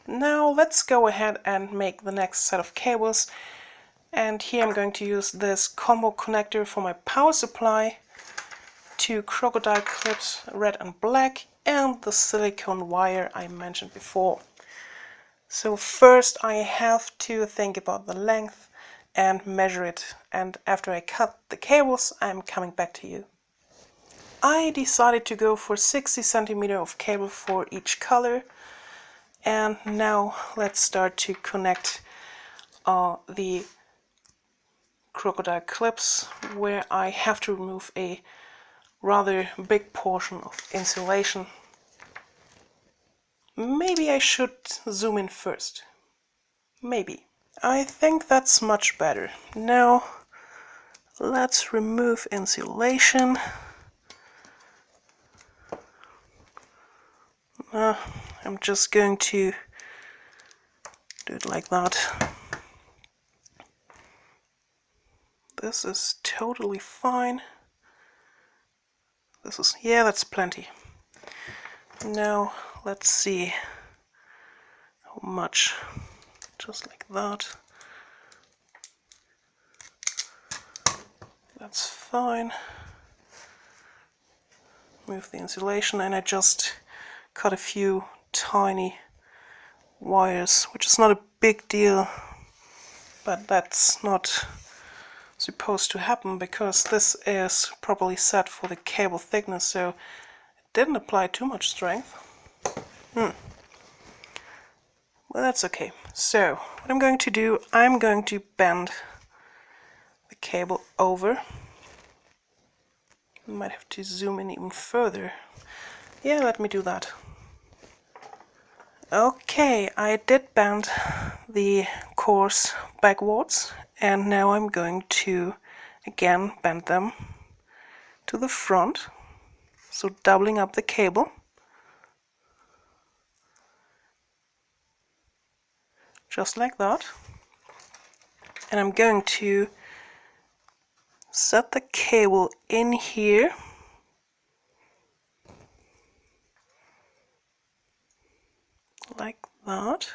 Now let's go ahead and make the next set of cables. And here I'm going to use this combo connector for my power supply, 2 crocodile clips, red and black, and the silicone wire I mentioned before. So first I have to think about the length and measure it, and after I cut the cables I'm coming back to you. I decided to go for 60 centimeters of cable for each color, and now let's start to connect the crocodile clips, where I have to remove a rather big portion of insulation. Maybe I should zoom in first. Maybe. I think that's much better. Now let's remove insulation. I'm just going to do it like that. This is totally fine. This is, yeah, that's plenty. Now let's see how much. Just like that. That's fine. Move the insulation, and I just cut a few tiny wires, which is not a big deal, but that's not supposed to happen because this is properly set for the cable thickness, so it didn't apply too much strength. Well, that's okay. So what I'm going to do, I'm going to bend the cable over. I might have to zoom in even further. Yeah, let me do that. Okay, I did bend the cores backwards, and now I'm going to again bend them to the front, so doubling up the cable. Just like that. And I'm going to set the cable in here. Like that.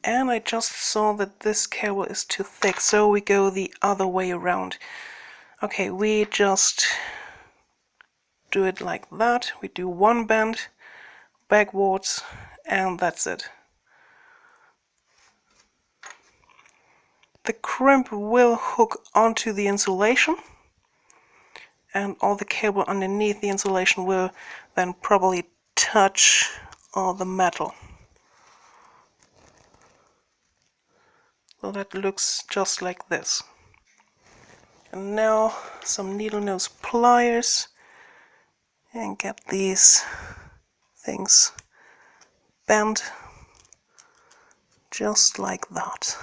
And I just saw that this cable is too thick, so we go the other way around. Okay, we just do it like that. We do one bend backwards, and that's it. The crimp will hook onto the insulation, and all the cable underneath the insulation will then probably touch the metal. So that looks just like this. And now some needle nose pliers, and get these things bent just like that.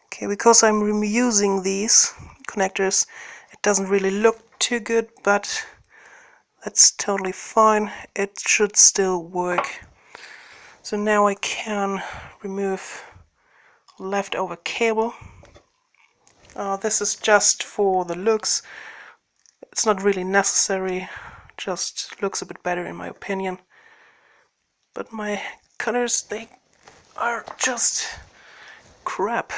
Okay, because I'm reusing these connectors, it doesn't really look too good, but that's totally fine. It should still work. So now I can remove leftover cable. This is just for the looks. It's not really necessary, just looks a bit better in my opinion. But my cutters, they are just crap.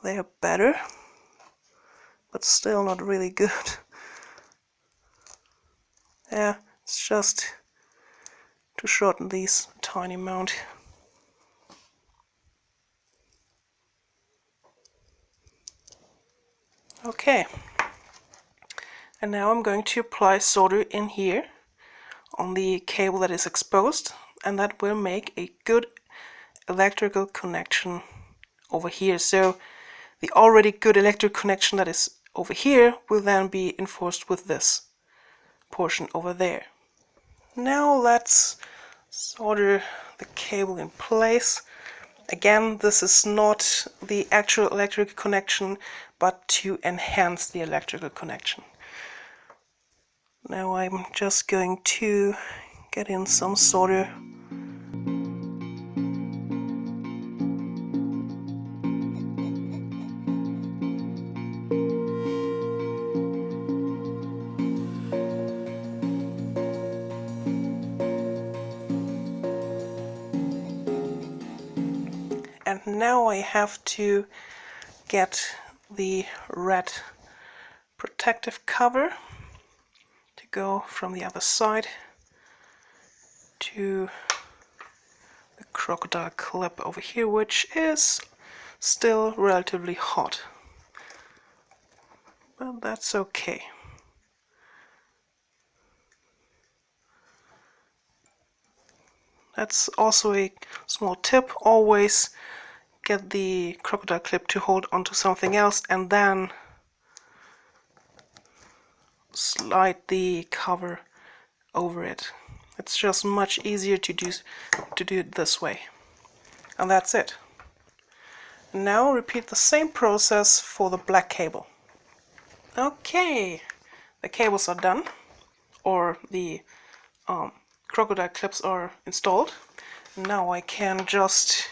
They are better, but still not really good. Yeah, it's just to shorten these a tiny amount. Okay, and now I'm going to apply solder in here on the cable that is exposed, and that will make a good electrical connection over here. So the already good electric connection that is over here will then be enforced with this portion over there. Now let's solder the cable in place. Again, this is not the actual electric connection, but to enhance the electrical connection. Now I'm just going to get in some solder. And now I have to get the red protective cover to go from the other side to the crocodile clip over here, which is still relatively hot. But that's okay. That's also a small tip. Always get the crocodile clip to hold onto something else and then slide the cover over it. It's just much easier to do it this way. And that's it. Now repeat the same process for the black cable. Okay, the cables are done, or the crocodile clips are installed. Now I can just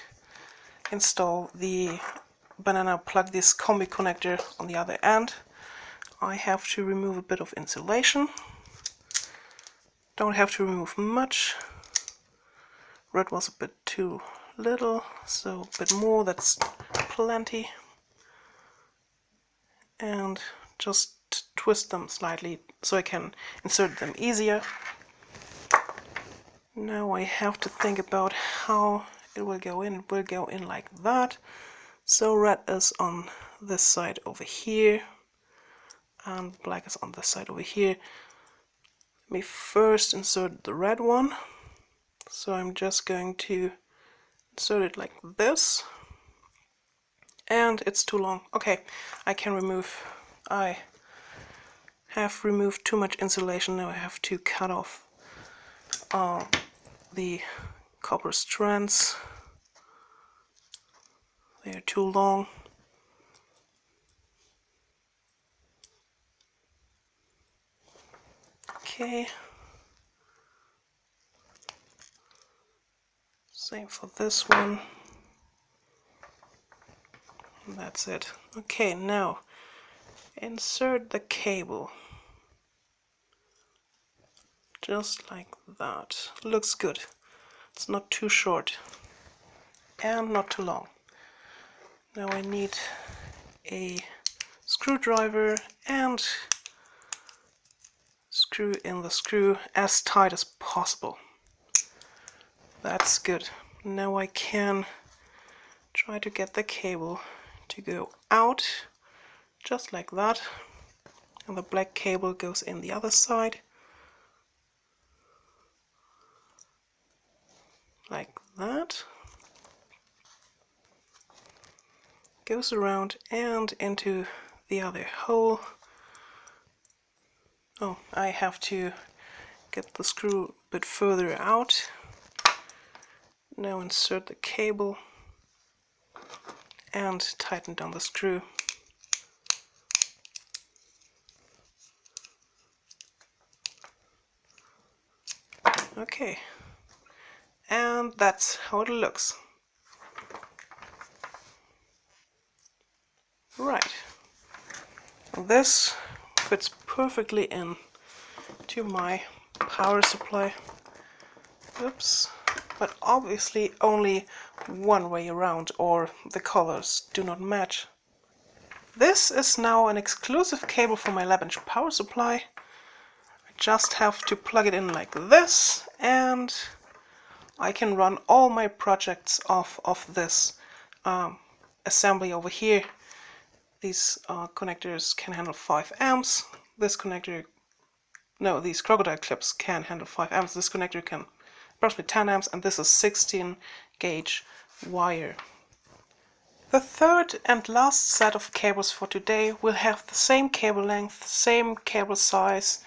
install the banana plug, this combi connector on the other end. I have to remove a bit of insulation. Don't have to remove much. Red was a bit too little, so a bit more, that's plenty. And just twist them slightly so I can insert them easier. Now I have to think about how it will go in. It will go in like that. So red is on this side over here and black is on this side over here. Let me first insert the red one. So I'm just going to insert it like this. And it's too long. Okay, I can remove. I have removed too much insulation. Now I have to cut off the copper strands. They are too long. Okay. Same for this one. And that's it. Okay, now insert the cable. Just like that. Looks good. It's not too short and not too long. Now I need a screwdriver and screw in the screw as tight as possible. That's good. Now I can try to get the cable to go out just like that, and the black cable goes in the other side like that, goes around and into the other hole. Oh, I have to get the screw a bit further out. Now insert the cable and tighten down the screw. Okay, and that's how it looks. Right, this fits perfectly in to my power supply. Oops, but obviously only one way around, or the colors do not match. This is now an exclusive cable for my 11-inch power supply. I just have to plug it in like this, and I can run all my projects off of this assembly over here. These connectors can handle 5 amps. This connector, no, these crocodile clips can handle 5 amps. This connector can approximately 10 amps, and this is 16 gauge wire. The third and last set of cables for today will have the same cable length, same cable size.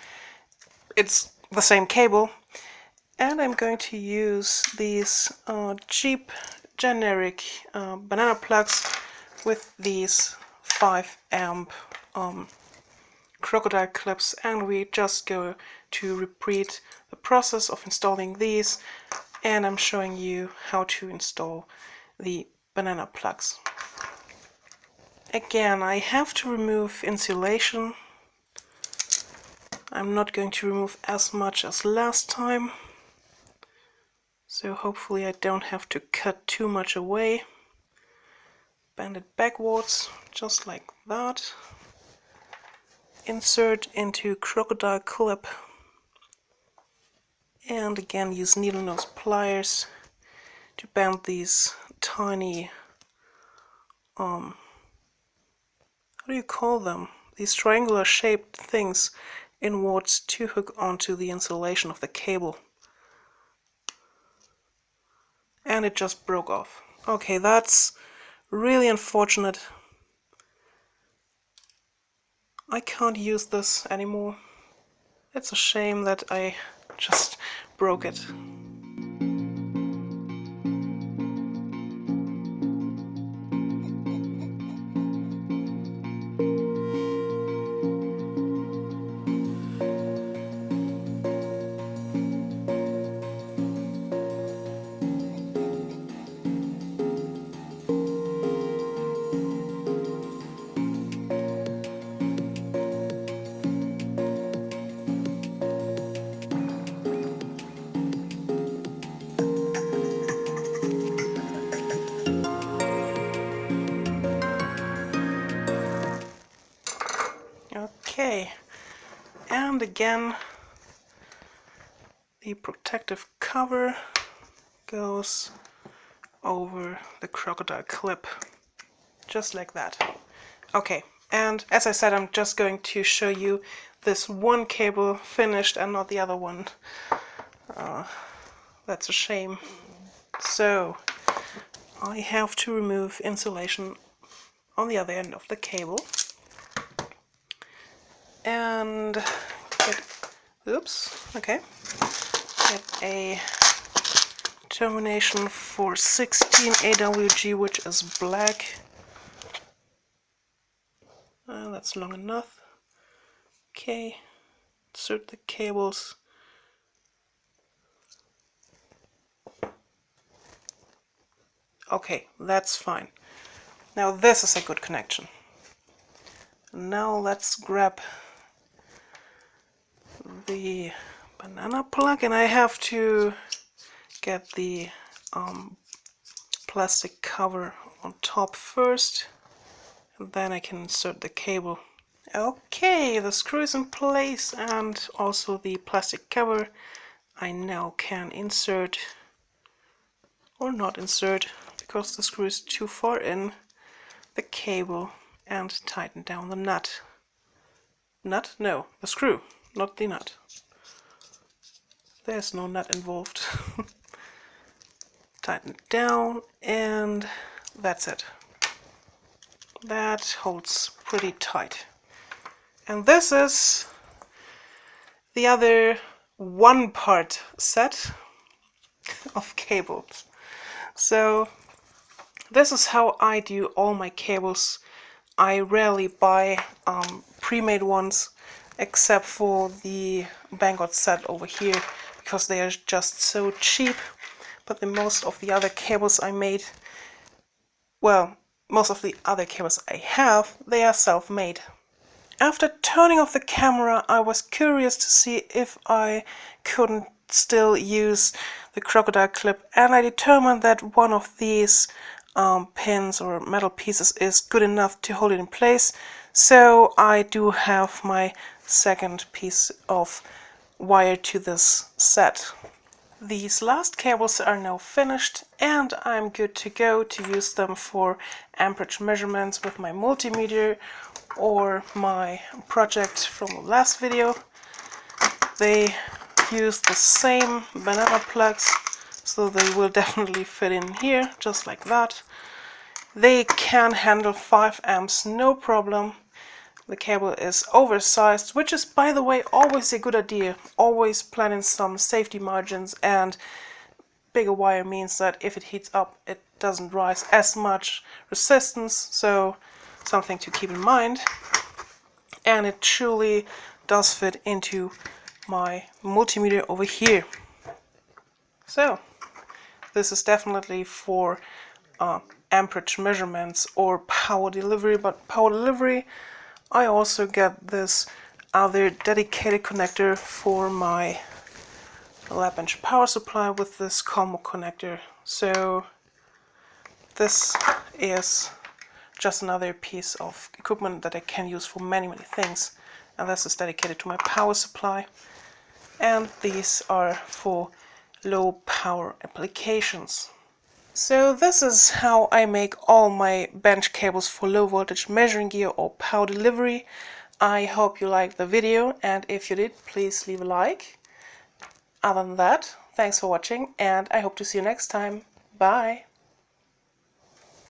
It's the same cable, and I'm going to use these cheap generic banana plugs with these 5 amp crocodile clips, and we just go to repeat the process of installing these, and I'm showing you how to install the banana plugs. Again, I have to remove insulation. I'm not going to remove as much as last time, so hopefully I don't have to cut too much away. Bend it backwards, just like that. Insert into crocodile clip, and again use needle nose pliers to bend these tiny, how do you call them? These triangular shaped things inwards to hook onto the insulation of the cable. And it just broke off. Okay, that's really unfortunate. I can't use this anymore. It's a shame that I just broke it. Okay, and again the protective cover goes over the crocodile clip, just like that. Okay, and as I said, I'm just going to show you this one cable finished and not the other one. That's a shame. So I have to remove insulation on the other end of the cable and get a termination for 16 AWG, which is black. That's long enough. Okay, insert the cables. Okay, that's fine. Now this is a good connection. Now let's grab the banana plug, and I have to get the plastic cover on top first, and then I can insert the cable. Okay, the screw is in place and also the plastic cover. I now can insert, or not insert, because the screw is too far in, the cable and tighten down the nut. Nut? No, the screw, not the nut. There's no nut involved. Tighten it down, and that's it. That holds pretty tight. And this is the other one-part set of cables. So this is how I do all my cables. I rarely buy pre-made ones, except for the Banggood set over here, because they are just so cheap. But most of the other cables I made, well, most of the other cables I have, they are self-made. After turning off the camera, I was curious to see if I couldn't still use the crocodile clip, and I determined that one of these pins or metal pieces is good enough to hold it in place. So I do have my second piece of wire to this set. These last cables are now finished, and I'm good to go to use them for amperage measurements with my multimeter or my project from the last video. They use the same banana plugs, so they will definitely fit in here, just like that. They can handle 5 amps, no problem. The cable is oversized, which is, by the way, always a good idea. Always plan in some safety margins, and bigger wire means that if it heats up, it doesn't rise as much resistance, so something to keep in mind. and it truly does fit into my multimeter over here. So this is definitely for amperage measurements or power delivery, but power delivery I also get this other dedicated connector for my 11-inch power supply with this combo connector. So this is just another piece of equipment that I can use for many things, and this is dedicated to my power supply, and these are for low power applications. So this is how I make all my bench cables for low voltage measuring gear or power delivery. I hope you liked the video, and if you did, please leave a like. Other than that, thanks for watching, and I hope to see you next time. Bye!